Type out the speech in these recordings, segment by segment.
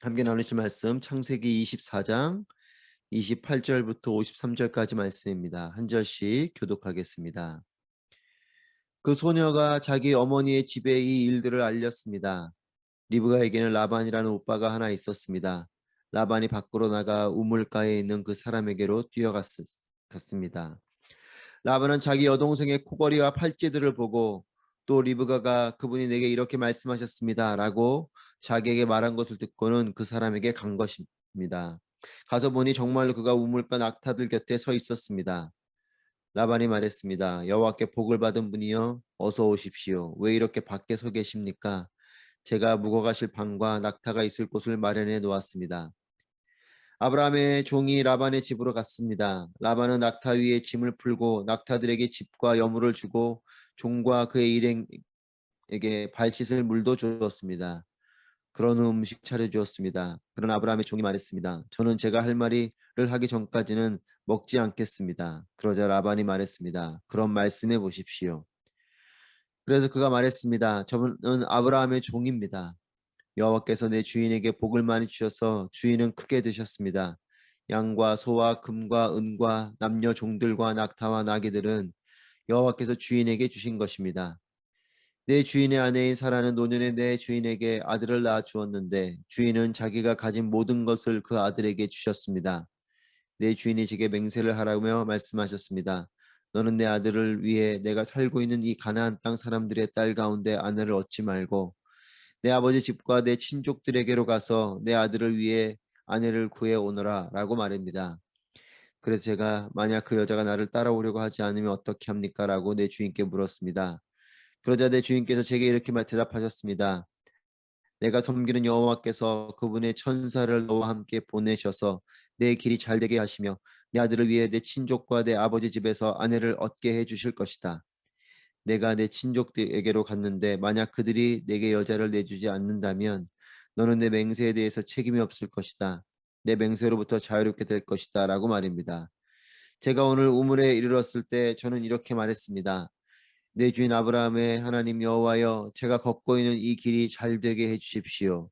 함께 나누실 말씀 창세기 24장 28절부터 53절까지 말씀입니다. 한 절씩 교독하겠습니다. 그 소녀가 자기 어머니의 집에 이 일들을 알렸습니다. 리브가에게는 라반이라는 오빠가 하나 있었습니다. 라반이 밖으로 나가 우물가에 있는 그 사람에게로 뛰어갔습니다. 라반은 자기 여동생의 코걸이와 팔찌들을 보고 또 리브가가 그분이 내게 이렇게 말씀하셨습니다 라고 자기에게 말한 것을 듣고는 그 사람에게 간 것입니다. 가서 보니 정말로 그가 우물가 낙타들 곁에 서 있었습니다. 라반이 말했습니다. 여호와께 복을 받은 분이여 어서 오십시오. 왜 이렇게 밖에 서 계십니까? 제가 묵어가실 방과 낙타가 있을 곳을 마련해 놓았습니다. 아브라함의 종이 라반의 집으로 갔습니다. 라반은 낙타 위에 짐을 풀고 낙타들에게 집과 여물을 주고 종과 그의 일행에게 발 씻을 물도 주었습니다. 그런 후 음식 차려주었습니다. 그러나 아브라함의 종이 말했습니다. 저는 제가 할 말을 하기 전까지는 먹지 않겠습니다. 그러자 라반이 말했습니다. 그럼 말씀해 보십시오. 그래서 그가 말했습니다. 저는 아브라함의 종입니다. 여호와께서 내 주인에게 복을 많이 주셔서 주인은 크게 되셨습니다. 양과 소와 금과 은과 남녀 종들과 낙타와 나귀들은 여호와께서 주인에게 주신 것입니다. 내 주인의 아내인 사라는 노년에 내 주인에게 아들을 낳아 주었는데 주인은 자기가 가진 모든 것을 그 아들에게 주셨습니다. 내 주인이 제게 맹세를 하라며 말씀하셨습니다. 너는 내 아들을 위해 내가 살고 있는 이 가나안 땅 사람들의 딸 가운데 아내를 얻지 말고 내 아버지 집과 내 친족들에게로 가서 내 아들을 위해 아내를 구해 오너라 라고 말합니다. 그래서 제가 만약 그 여자가 나를 따라오려고 하지 않으면 어떻게 합니까? 라고 내 주인께 물었습니다. 그러자 내 주인께서 제게 이렇게 대답하셨습니다. 내가 섬기는 여호와께서 그분의 천사를 너와 함께 보내셔서 내 길이 잘 되게 하시며 내 아들을 위해 내 친족과 내 아버지 집에서 아내를 얻게 해 주실 것이다. 내가 내 친족들에게로 갔는데 만약 그들이 내게 여자를 내주지 않는다면 너는 내 맹세에 대해서 책임이 없을 것이다. 내 맹세로부터 자유롭게 될 것이다 라고 말입니다. 제가 오늘 우물에 이르렀을 때 저는 이렇게 말했습니다. 내 주인 아브라함의 하나님 여호와여 제가 걷고 있는 이 길이 잘 되게 해 주십시오.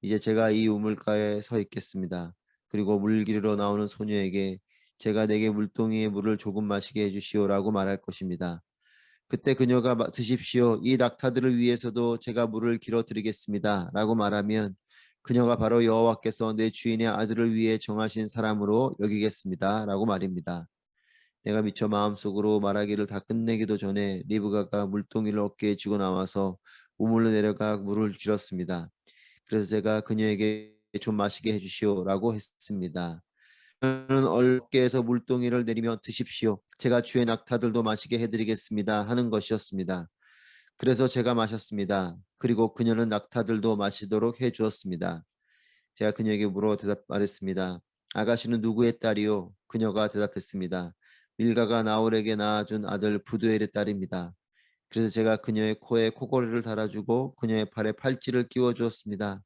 이제 제가 이 우물가에 서 있겠습니다. 그리고 물길로 나오는 소녀에게 제가 내게 물동이의 물을 조금 마시게 해주시오라고 말할 것입니다. 그때 그녀가 드십시오. 이 낙타들을 위해서도 제가 물을 길어 드리겠습니다. 라고 말하면 그녀가 바로 여호와께서 내 주인의 아들을 위해 정하신 사람으로 여기겠습니다. 라고 말입니다. 내가 미처 마음속으로 말하기를 다 끝내기도 전에 리브가가 물동이를 어깨에 쥐고 나와서 우물로 내려가 물을 길었습니다. 그래서 제가 그녀에게 좀 마시게 해주시오라고 했습니다. 저는 어깨에서 물동이를 내리며 드십시오. 제가 주의 낙타들도 마시게 해드리겠습니다. 하는 것이었습니다. 그래서 제가 마셨습니다. 그리고 그녀는 낙타들도 마시도록 해주었습니다. 제가 그녀에게 물어 말했습니다. 아가씨는 누구의 딸이요? 그녀가 대답했습니다. 밀가가 나홀에게 낳아준 아들 부두엘의 딸입니다. 그래서 제가 그녀의 코에 코걸이를 달아주고 그녀의 팔에 팔찌를 끼워주었습니다.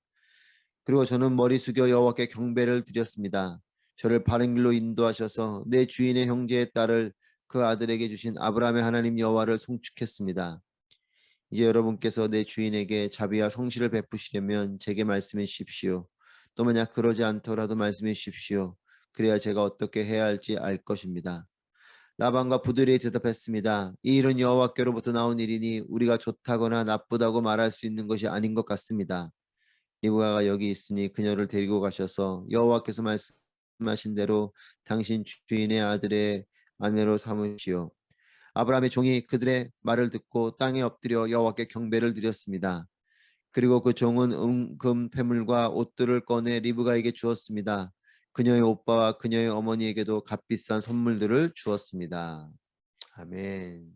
그리고 저는 머리 숙여 여호와께 경배를 드렸습니다. 저를 바른 길로 인도하셔서 내 주인의 형제의 딸을 그 아들에게 주신 아브라함의 하나님 여호와를 송축했습니다. 이제 여러분께서 내 주인에게 자비와 성실을 베푸시려면 제게 말씀해 주십시오. 또 만약 그러지 않더라도 말씀해 주십시오. 그래야 제가 어떻게 해야 할지 알 것입니다. 라반과 부들이 대답했습니다. 이 일은 여호와께로부터 나온 일이니 우리가 좋다거나 나쁘다고 말할 수 있는 것이 아닌 것 같습니다. 리브가가 여기 있으니 그녀를 데리고 가셔서 여호와께서 말씀하신 대로 당신 주인의 아들의 아내로 삼으시오. 아브라함의 종이 그들의 말을 듣고 땅에 엎드려 여호와께 경배를 드렸습니다. 그리고 그 종은 은금 패물과 옷들을 꺼내 리브가에게 주었습니다. 그녀의 오빠와 그녀의 어머니에게도 값비싼 선물들을 주었습니다. 아멘.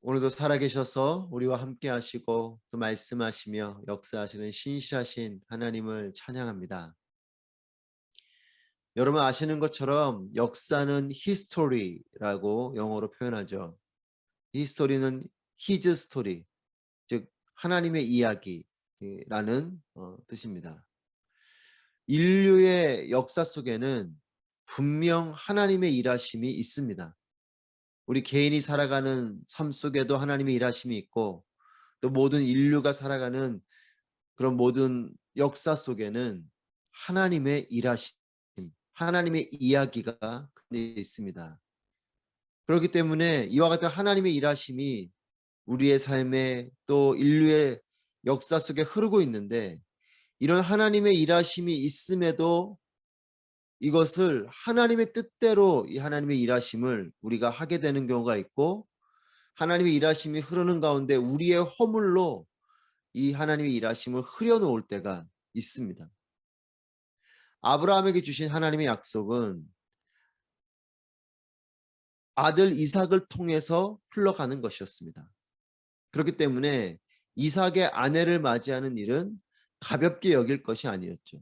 오늘도 살아계셔서 우리와 함께 하시고 또 말씀하시며 역사하시는 신실하신 하나님을 찬양합니다. 여러분 아시는 것처럼 역사는 history라고 영어로 표현하죠. 히스토리는 his story, 즉 하나님의 이야기라는 뜻입니다. 인류의 역사 속에는 분명 하나님의 일하심이 있습니다. 우리 개인이 살아가는 삶 속에도 하나님의 일하심이 있고 또 모든 인류가 살아가는 그런 모든 역사 속에는 하나님의 일하심, 하나님의 이야기가 있습니다. 그렇기 때문에 이와 같은 하나님의 일하심이 우리의 삶에 또 인류의 역사 속에 흐르고 있는데, 이런 하나님의 일하심이 있음에도 이것을 하나님의 뜻대로 이 하나님의 일하심을 우리가 하게 되는 경우가 있고, 하나님의 일하심이 흐르는 가운데 우리의 허물로 이 하나님의 일하심을 흐려놓을 때가 있습니다. 아브라함에게 주신 하나님의 약속은 아들 이삭을 통해서 흘러가는 것이었습니다. 그렇기 때문에 이삭의 아내를 맞이하는 일은 가볍게 여길 것이 아니었죠.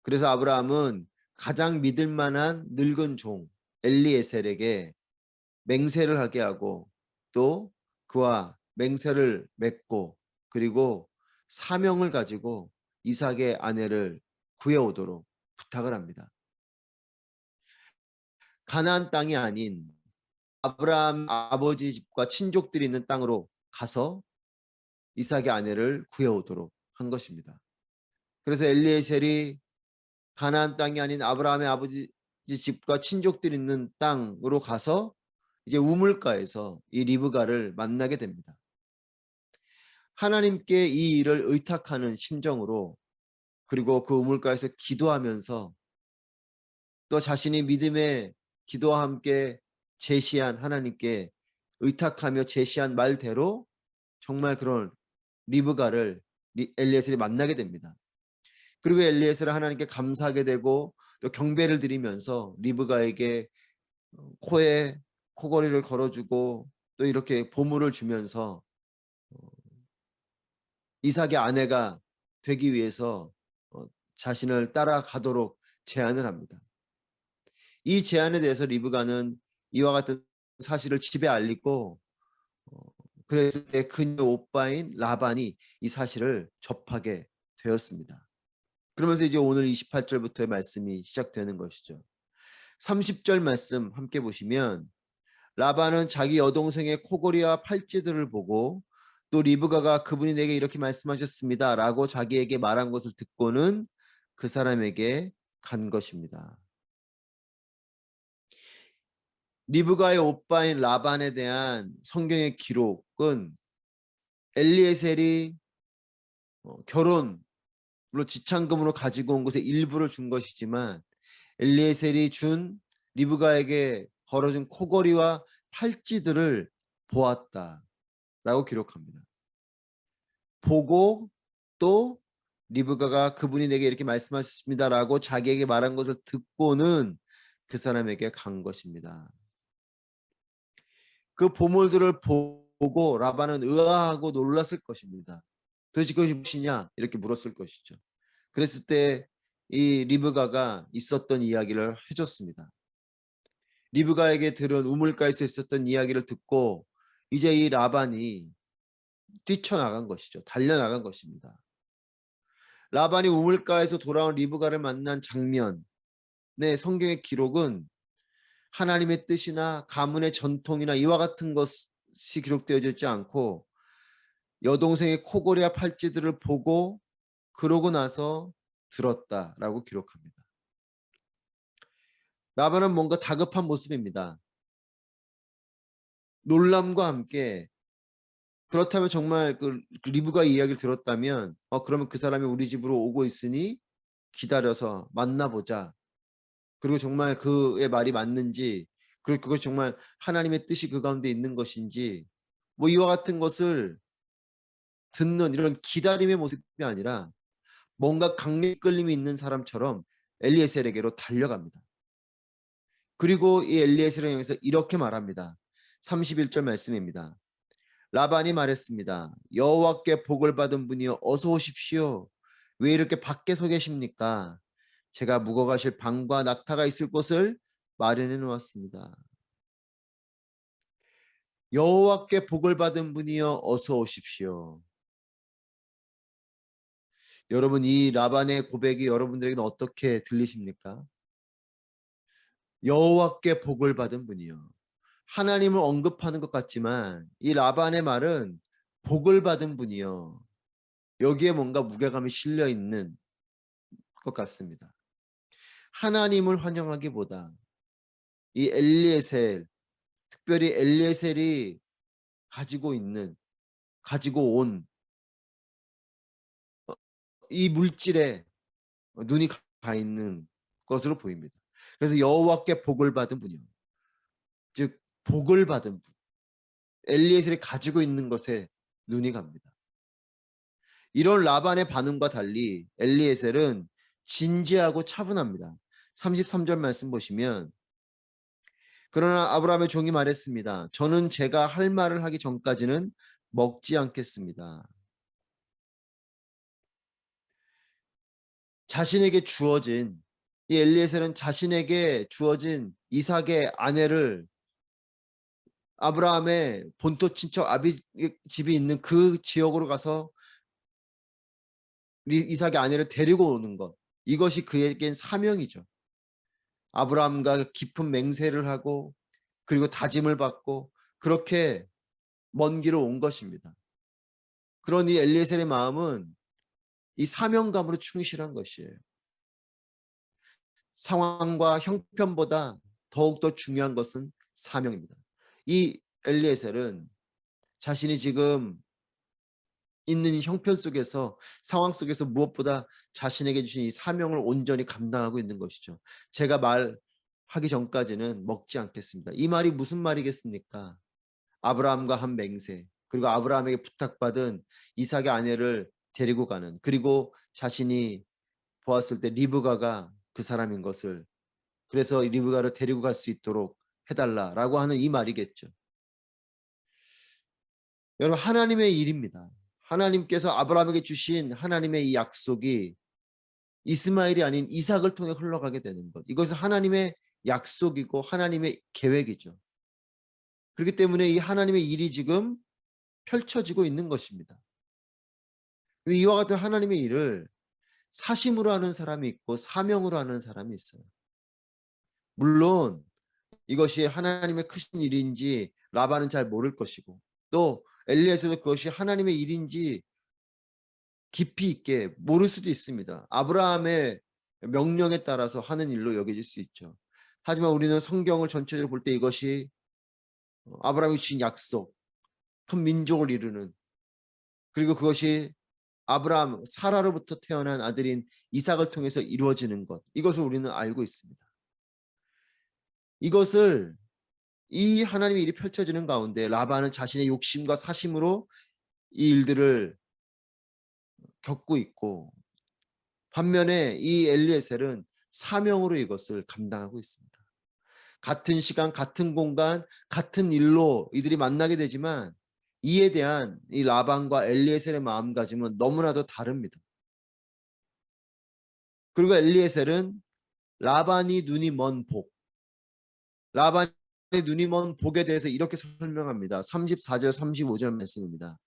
그래서 아브라함은 가장 믿을 만한 늙은 종 엘리에셀에게 맹세를 하게 하고, 또 그와 맹세를 맺고, 그리고 사명을 가지고 이삭의 아내를 구해오도록 부탁을 합니다. 가나안 땅이 아닌 아브라함 아버지 집과 친족들이 있는 땅으로 가서 이삭의 아내를 구해오도록 한 것입니다. 그래서 엘리에셀이 가나안 땅이 아닌 아브라함의 아버지 집과 친족들이 있는 땅으로 가서 이제 우물가에서 이 리브가를 만나게 됩니다. 하나님께 이 일을 의탁하는 심정으로, 그리고 그 우물가에서 기도하면서 또 자신이 믿음의 기도와 함께 제시한 하나님께 의탁하며 제시한 말대로 정말 그런 리브가를 엘리에셀이 만나게 됩니다. 그리고 엘리에셀은 하나님께 감사하게 되고 또 경배를 드리면서 리브가에게 코에 코걸이를 걸어주고 또 이렇게 보물을 주면서 이삭의 아내가 되기 위해서 자신을 따라가도록 제안을 합니다. 이 제안에 대해서 리브가는 이와 같은 사실을 집에 알리고, 그랬을 때 그녀 오빠인 라반이 이 사실을 접하게 되었습니다. 그러면서 이제 오늘 28절부터의 말씀이 시작되는 것이죠. 30절 말씀 함께 보시면, 라반은 자기 여동생의 코골이와 팔찌들을 보고 또 리브가가 그분이 내게 이렇게 말씀하셨습니다 라고 자기에게 말한 것을 듣고는 그 사람에게 간 것입니다. 리브가의 오빠인 라반에 대한 성경의 기록은 엘리에셀이 결혼, 물론 지참금으로 가지고 온 것의 일부를 준 것이지만, 엘리에셀이 준 리브가에게 걸어준 코걸이와 팔찌들을 보았다라고 기록합니다. 보고 또 리브가가 그분이 내게 이렇게 말씀하셨습니다라고 자기에게 말한 것을 듣고는 그 사람에게 간 것입니다. 그 보물들을 보고 라반은 의아하고 놀랐을 것입니다. 도대체 그것이 무엇이냐 이렇게 물었을 것이죠. 그랬을 때 이 리브가가 있었던 이야기를 해줬습니다. 리브가에게 들은 우물가에서 있었던 이야기를 듣고 이제 이 라반이 뛰쳐나간 것이죠. 달려나간 것입니다. 라반이 우물가에서 돌아온 리브가를 만난 장면, 성경의 기록은 하나님의 뜻이나 가문의 전통이나 이와 같은 것이 기록되어지지 않고 여동생의 코골이와 팔찌들을 보고 그러고 나서 들었다라고 기록합니다. 라반은 뭔가 다급한 모습입니다. 놀람과 함께, 그렇다면 정말 그 리브가 이야기를 들었다면 그러면 그 사람이 우리 집으로 오고 있으니 기다려서 만나보자. 그리고 정말 그의 말이 맞는지, 그리고 그것이 정말 하나님의 뜻이 그 가운데 있는 것인지, 뭐 이와 같은 것을 듣는 이런 기다림의 모습이 아니라 뭔가 강력 끌림이 있는 사람처럼 엘리에셀에게로 달려갑니다. 그리고 이 엘리에셀을 향해서 이렇게 말합니다. 31절 말씀입니다. 라반이 말했습니다. 여호와께 복을 받은 분이여 어서 오십시오. 왜 이렇게 밖에 서 계십니까? 제가 묵어가실 방과 낙타가 있을 곳을 마련해 놓았습니다. 여호와께 복을 받은 분이여 어서 오십시오. 여러분, 이 라반의 고백이 여러분들에게는 어떻게 들리십니까? 여호와께 복을 받은 분이요. 하나님을 언급하는 것 같지만 이 라반의 말은 복을 받은 분이요. 여기에 뭔가 무게감이 실려 있는 것 같습니다. 하나님을 환영하기보다 이 엘리에셀, 특별히 엘리에셀이 가지고 온 이 물질에 눈이 가 있는 것으로 보입니다. 그래서 여호와께 복을 받은 분이요. 즉 복을 받은 분. 엘리에셀이 가지고 있는 것에 눈이 갑니다. 이런 라반의 반응과 달리 엘리에셀은 진지하고 차분합니다. 33절 말씀 보시면 그러나 아브라함의 종이 말했습니다. 저는 제가 할 말을 하기 전까지는 먹지 않겠습니다. 자신에게 주어진 이 엘리에셀은 자신에게 주어진 이삭의 아내를 아브라함의 본토 친척 아비 집이 있는 그 지역으로 가서 이삭의 아내를 데리고 오는 것. 이것이 그에겐 사명이죠. 아브라함과 깊은 맹세를 하고 그리고 다짐을 받고 그렇게 먼 길을 온 것입니다. 그러니 엘리에셀의 마음은 이 사명감으로 충실한 것이에요. 상황과 형편보다 더욱더 중요한 것은 사명입니다. 이 엘리에셀은 자신이 지금 있는 형편 속에서 상황 속에서 무엇보다 자신에게 주신 이 사명을 온전히 감당하고 있는 것이죠. 제가 말하기 전까지는 먹지 않겠습니다. 이 말이 무슨 말이겠습니까? 아브라함과 한 맹세, 그리고 아브라함에게 부탁받은 이삭의 아내를 데리고 가는, 그리고 자신이 보았을 때 리브가가 그 사람인 것을, 그래서 리브가를 데리고 갈 수 있도록 해달라라고 하는 이 말이겠죠. 여러분, 하나님의 일입니다. 하나님께서 아브라함에게 주신 하나님의 이 약속이 이스마엘이 아닌 이삭을 통해 흘러가게 되는 것. 이것은 하나님의 약속이고 하나님의 계획이죠. 그렇기 때문에 이 하나님의 일이 지금 펼쳐지고 있는 것입니다. 이와 같은 하나님의 일을 사심으로 하는 사람이 있고 사명으로 하는 사람이 있어요. 물론 이것이 하나님의 크신 일인지 라반은 잘 모를 것이고 또 엘리에서도 그것이 하나님의 일인지 깊이 있게 모를 수도 있습니다. 아브라함의 명령에 따라서 하는 일로 여겨질 수 있죠. 하지만 우리는 성경을 전체적으로 볼 때 이것이 아브라함이 주신 약속, 큰 민족을 이루는, 그리고 그것이 아브라함, 사라로부터 태어난 아들인 이삭을 통해서 이루어지는 것, 이것을 우리는 알고 있습니다. 이것을 이 하나님의 일이 펼쳐지는 가운데 라반은 자신의 욕심과 사심으로 이 일들을 겪고 있고, 반면에 이 엘리에셀은 사명으로 이것을 감당하고 있습니다. 같은 시간, 같은 공간, 같은 일로 이들이 만나게 되지만 이에 대한 이 라반과 엘리에셀의 마음가짐은 너무나도 다릅니다. 그리고 엘리에셀은 라반이 눈이 먼 복, 라반의 눈이 먼 복에 대해서 이렇게 설명합니다. 34절 35절 말씀입니다.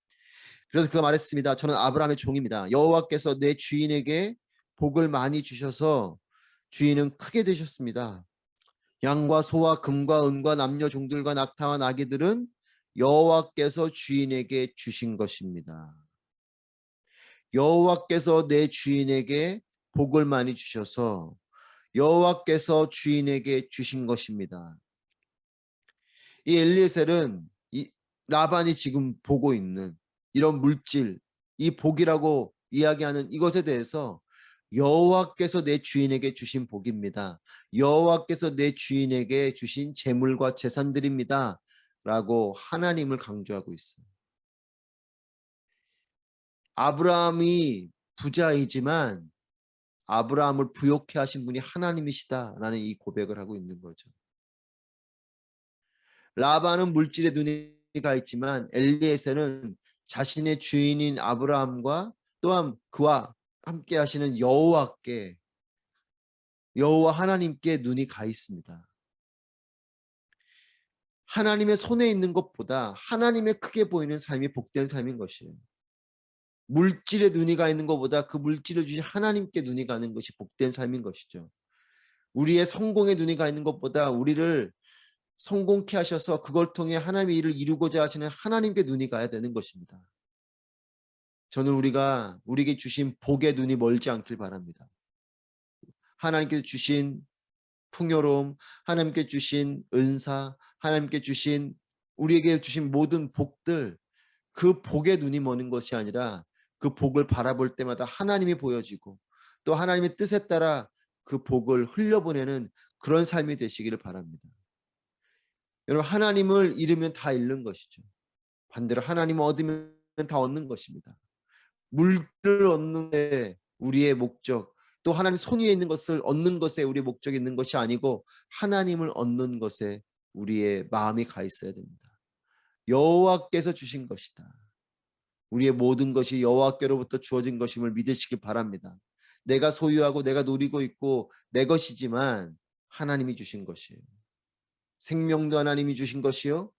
그래서 그가 말했습니다. 저는 아브라함의 종입니다. 여호와께서 내 주인에게 복을 많이 주셔서 주인은 크게 되셨습니다. 양과 소와 금과 은과 남녀 종들과 낙타와 나귀들은 여호와께서 주인에게 주신 것입니다. 여호와께서 내 주인에게 복을 많이 주셔서 여호와께서 주인에게 주신 것입니다. 이 엘리에셀은 이 라반이 지금 보고 있는 이런 물질, 이 복이라고 이야기하는 이것에 대해서 여호와께서 내 주인에게 주신 복입니다. 여호와께서 내 주인에게 주신 재물과 재산들입니다. 라고 하나님을 강조하고 있어요. 아브라함이 부자이지만 아브라함을 부욕해 하신 분이 하나님이시다라는 이 고백을 하고 있는 거죠. 라반은 물질에 눈이 가 있지만 엘리에셀은 자신의 주인인 아브라함과 또한 그와 함께 하시는 여호와께, 여호와 하나님께 눈이 가 있습니다. 하나님의 손에 있는 것보다 하나님의 크게 보이는 삶이 복된 삶인 것이에요. 물질에 눈이 가 있는 것보다 그 물질을 주신 하나님께 눈이 가는 것이 복된 삶인 것이죠. 우리의 성공에 눈이 가 있는 것보다 우리를 성공케 하셔서 그걸 통해 하나님의 일을 이루고자 하시는 하나님께 눈이 가야 되는 것입니다. 저는 우리에게 주신 복의 눈이 멀지 않길 바랍니다. 하나님께서 주신 풍요로움, 하나님께 주신 은사, 하나님께 주신 우리에게 주신 모든 복들, 그 복의 눈이 머는 것이 아니라 그 복을 바라볼 때마다 하나님이 보여지고 또 하나님의 뜻에 따라 그 복을 흘려보내는 그런 삶이 되시기를 바랍니다. 여러분, 하나님을 잃으면 다 잃는 것이죠. 반대로 하나님을 얻으면 다 얻는 것입니다. 물을 얻는 데 우리의 목적, 또 하나님 손 위에 있는 것을 얻는 것에 우리의 목적이 있는 것이 아니고 하나님을 얻는 것에 우리의 마음이 가 있어야 됩니다. 여호와께서 주신 것이다. 우리의 모든 것이 여호와께로부터 주어진 것임을 믿으시기 바랍니다. 내가 소유하고 내가 누리고 있고 내 것이지만 하나님이 주신 것이에요. 생명도 하나님이 주신 것이요,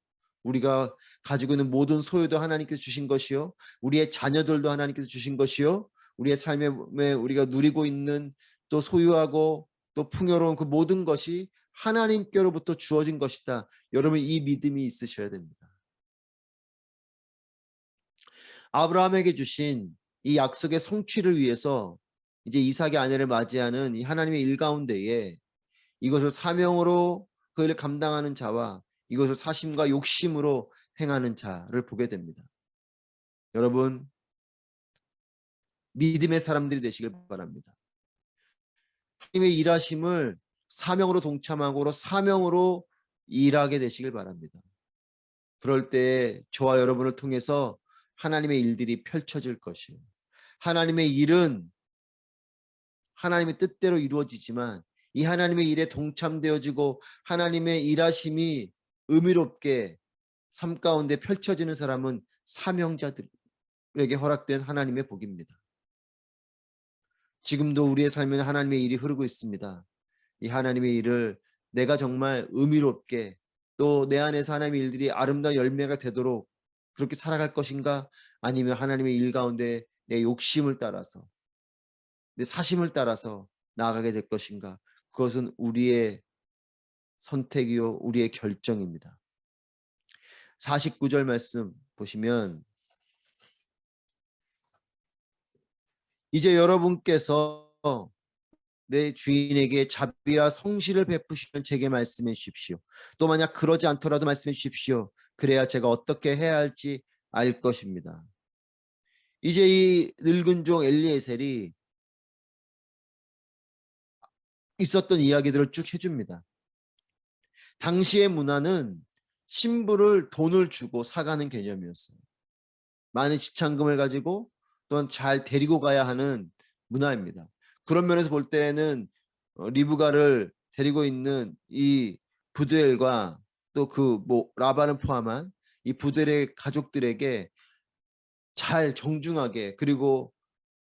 우리가 가지고 있는 모든 소유도 하나님께서 주신 것이요, 우리의 자녀들도 하나님께서 주신 것이요, 우리의 삶에 우리가 누리고 있는 또 소유하고 또 풍요로운 그 모든 것이 하나님께로부터 주어진 것이다. 여러분, 이 믿음이 있으셔야 됩니다. 아브라함에게 주신 이 약속의 성취를 위해서 이제 이삭의 아내를 맞이하는 이 하나님의 일 가운데에 이것을 사명으로 그 일을 감당하는 자와 이것을 사심과 욕심으로 행하는 자를 보게 됩니다. 여러분, 믿음의 사람들이 되시길 바랍니다. 하나님의 일하심을 사명으로 동참하고 사명으로 일하게 되시길 바랍니다. 그럴 때 저와 여러분을 통해서 하나님의 일들이 펼쳐질 것이에요. 하나님의 일은 하나님의 뜻대로 이루어지지만 이 하나님의 일에 동참되어지고 하나님의 일하심이 의미롭게 삶 가운데 펼쳐지는 사람은 사명자들에게 허락된 하나님의 복입니다. 지금도 우리의 삶에는 하나님의 일이 흐르고 있습니다. 이 하나님의 일을 내가 정말 의미롭게 또 내 안에서 하나님의 일들이 아름다운 열매가 되도록 그렇게 살아갈 것인가, 아니면 하나님의 일 가운데 내 욕심을 따라서 내 사심을 따라서 나아가게 될 것인가, 그것은 우리의 선택이요 우리의 결정입니다. 49절 말씀 보시면, 이제 여러분께서 내 주인에게 자비와 성실을 베푸시면 제게 말씀해 주십시오. 또 만약 그러지 않더라도 말씀해 주십시오. 그래야 제가 어떻게 해야 할지 알 것입니다. 이제 이 늙은 종 엘리에셀이 있었던 이야기들을 쭉 해줍니다. 당시의 문화는 신부를 돈을 주고 사가는 개념이었어요. 많은 지참금을 가지고 또한 잘 데리고 가야 하는 문화입니다. 그런 면에서 볼 때는 리브가를 데리고 있는 이 부두엘과 또 그 라반을 포함한 이 부두엘의 가족들에게 잘 정중하게, 그리고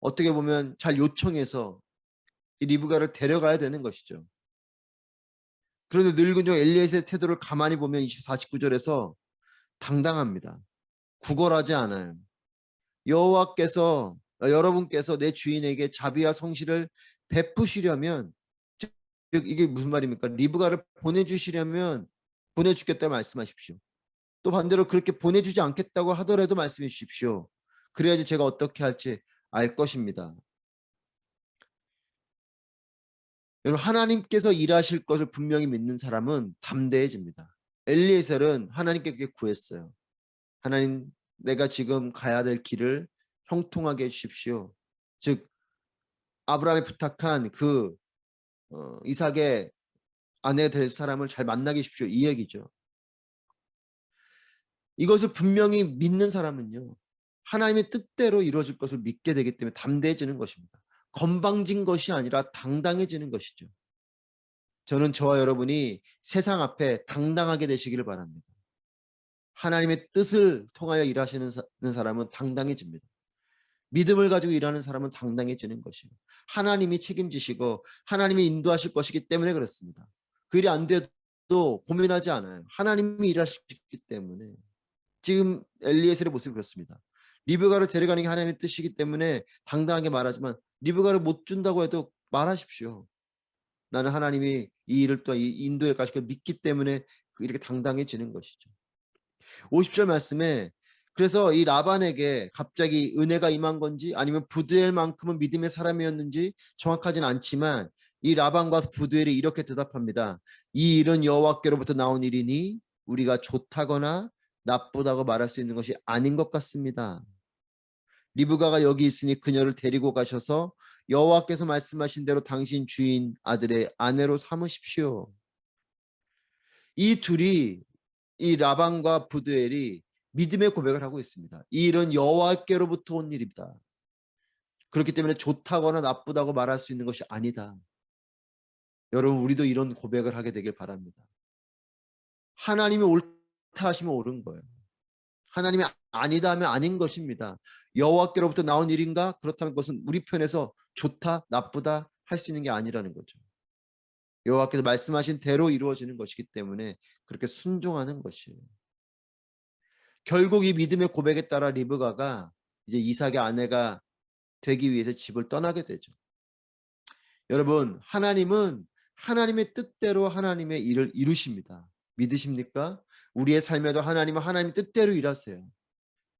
어떻게 보면 잘 요청해서 이 리브가를 데려가야 되는 것이죠. 그런데 늙은 종 엘리에셀의 태도를 가만히 보면 49절에서 당당합니다. 구걸하지 않아요. 여러분께서 내 주인에게 자비와 성실을 베푸시려면, 즉 이게 무슨 말입니까? 리브가를 보내주시려면 보내주겠다 말씀하십시오. 또 반대로 그렇게 보내주지 않겠다고 하더라도 말씀해 주십시오. 그래야지 제가 어떻게 할지 알 것입니다. 여러분, 하나님께서 일하실 것을 분명히 믿는 사람은 담대해집니다. 엘리에셀은 하나님께 그렇게 구했어요. 하나님, 내가 지금 가야 될 길을 형통하게 해주십시오. 즉 아브라함이 부탁한 그 이삭의 아내 될 사람을 잘 만나게 해주십시오, 이 얘기죠. 이것을 분명히 믿는 사람은요, 하나님의 뜻대로 이루어질 것을 믿게 되기 때문에 담대해지는 것입니다. 건방진 것이 아니라 당당해지는 것이죠. 저는 저와 여러분이 세상 앞에 당당하게 되시기를 바랍니다. 하나님의 뜻을 통하여 일하시는 사람은 당당해집니다. 믿음을 가지고 일하는 사람은 당당해지는 것이에요. 하나님이 책임지시고 하나님이 인도하실 것이기 때문에 그렇습니다. 그 일이 안 돼도 고민하지 않아요. 하나님이 일하시기 때문에. 지금 엘리에셀의 모습이 그렇습니다. 리브가를 데려가는 게 하나님의 뜻이기 때문에 당당하게 말하지만 리브가를 못 준다고 해도 말하십시오. 나는 하나님이 이 일을 또 인도에 가실 걸 믿기 때문에 이렇게 당당해지는 것이죠. 50절 말씀에 그래서 이 라반에게 갑자기 은혜가 임한 건지 아니면 부두엘만큼은 믿음의 사람이었는지 정확하진 않지만 이 라반과 부두엘이 이렇게 대답합니다. 이 일은 여호와께로부터 나온 일이니 우리가 좋다거나 나쁘다고 말할 수 있는 것이 아닌 것 같습니다. 리브가가 여기 있으니 그녀를 데리고 가셔서 여호와께서 말씀하신 대로 당신 주인 아들의 아내로 삼으십시오. 이 둘이, 이 라반과 부두엘이 믿음의 고백을 하고 있습니다. 이 일은 여호와께로부터 온 일입니다. 그렇기 때문에 좋다거나 나쁘다고 말할 수 있는 것이 아니다. 여러분, 우리도 이런 고백을 하게 되길 바랍니다. 하나님이 옳다 하시면 옳은 거예요. 하나님이 아니다 하면 아닌 것입니다. 여호와께로부터 나온 일인가? 그렇다면 그것은 우리 편에서 좋다, 나쁘다 할 수 있는 게 아니라는 거죠. 여호와께서 말씀하신 대로 이루어지는 것이기 때문에 그렇게 순종하는 것이에요. 결국 이 믿음의 고백에 따라 리브가가 이제 이삭의 아내가 되기 위해서 집을 떠나게 되죠. 여러분, 하나님은 하나님의 뜻대로 하나님의 일을 이루십니다. 믿으십니까? 우리의 삶에도 하나님은 하나님의 뜻대로 일하세요.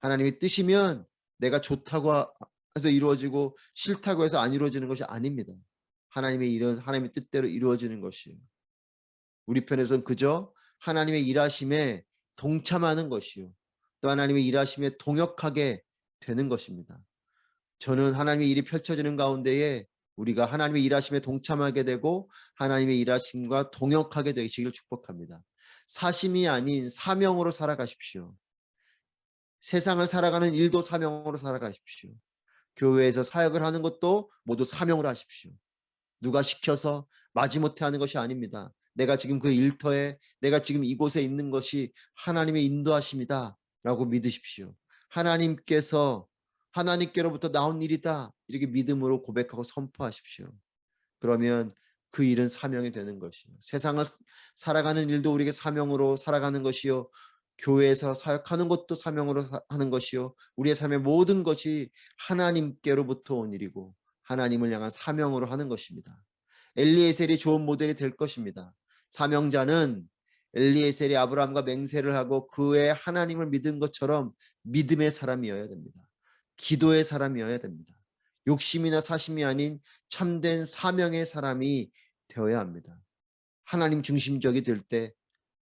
하나님의 뜻이면 내가 좋다고 해서 이루어지고 싫다고 해서 안 이루어지는 것이 아닙니다. 하나님의 일은 하나님의 뜻대로 이루어지는 것이에요. 우리 편에서는 그저 하나님의 일하심에 동참하는 것이요. 또 하나님의 일하심에 동역하게 되는 것입니다. 저는 하나님의 일이 펼쳐지는 가운데에 우리가 하나님의 일하심에 동참하게 되고 하나님의 일하심과 동역하게 되시기를 축복합니다. 사심이 아닌 사명으로 살아가십시오. 세상을 살아가는 일도 사명으로 살아가십시오. 교회에서 사역을 하는 것도 모두 사명으로 하십시오. 누가 시켜서 마지못해 하는 것이 아닙니다. 내가 지금 그 일터에, 내가 지금 이곳에 있는 것이 하나님의 인도하심이다 라고 믿으십시오. 하나님께로부터 나온 일이다 이렇게 믿음으로 고백하고 선포하십시오. 그러면 그 일은 사명이 되는 것이요. 세상을 살아가는 일도 우리에게 사명으로 살아가는 것이요. 교회에서 사역하는 것도 사명으로 하는 것이요. 우리의 삶의 모든 것이 하나님께로부터 온 일이고 하나님을 향한 사명으로 하는 것입니다. 엘리에셀이 좋은 모델이 될 것입니다. 사명자는 엘리에셀이 아브라함과 맹세를 하고 그의 하나님을 믿은 것처럼 믿음의 사람이어야 됩니다. 기도의 사람이어야 됩니다. 욕심이나 사심이 아닌 참된 사명의 사람이 되어야 합니다. 하나님 중심적이 될 때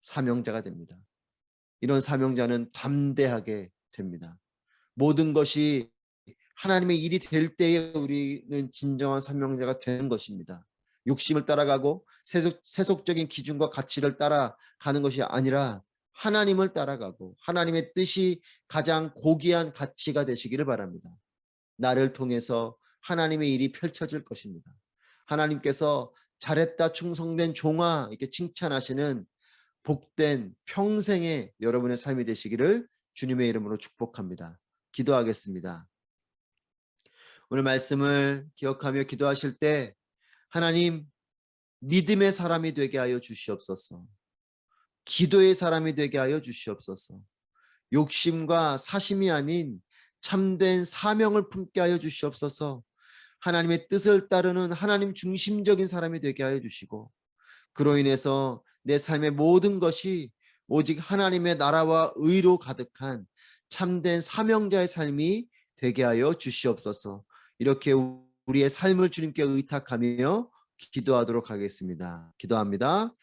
사명자가 됩니다. 이런 사명자는 담대하게 됩니다. 모든 것이 하나님의 일이 될 때에 우리는 진정한 사명자가 되는 것입니다. 욕심을 따라가고 세속적인 기준과 가치를 따라가는 것이 아니라 하나님을 따라가고 하나님의 뜻이 가장 고귀한 가치가 되시기를 바랍니다. 나를 통해서 하나님의 일이 펼쳐질 것입니다. 하나님께서 잘했다 충성된 종아 이렇게 칭찬하시는 복된 평생의 여러분의 삶이 되시기를 주님의 이름으로 축복합니다. 기도하겠습니다. 오늘 말씀을 기억하며 기도하실 때 하나님 믿음의 사람이 되게 하여 주시옵소서. 기도의 사람이 되게 하여 주시옵소서. 욕심과 사심이 아닌 참된 사명을 품게 하여 주시옵소서. 하나님의 뜻을 따르는 하나님 중심적인 사람이 되게 하여 주시고 그로 인해서 내 삶의 모든 것이 오직 하나님의 나라와 의로 가득한 참된 사명자의 삶이 되게 하여 주시옵소서. 이렇게 우리의 삶을 주님께 의탁하며 기도하도록 하겠습니다. 기도합니다.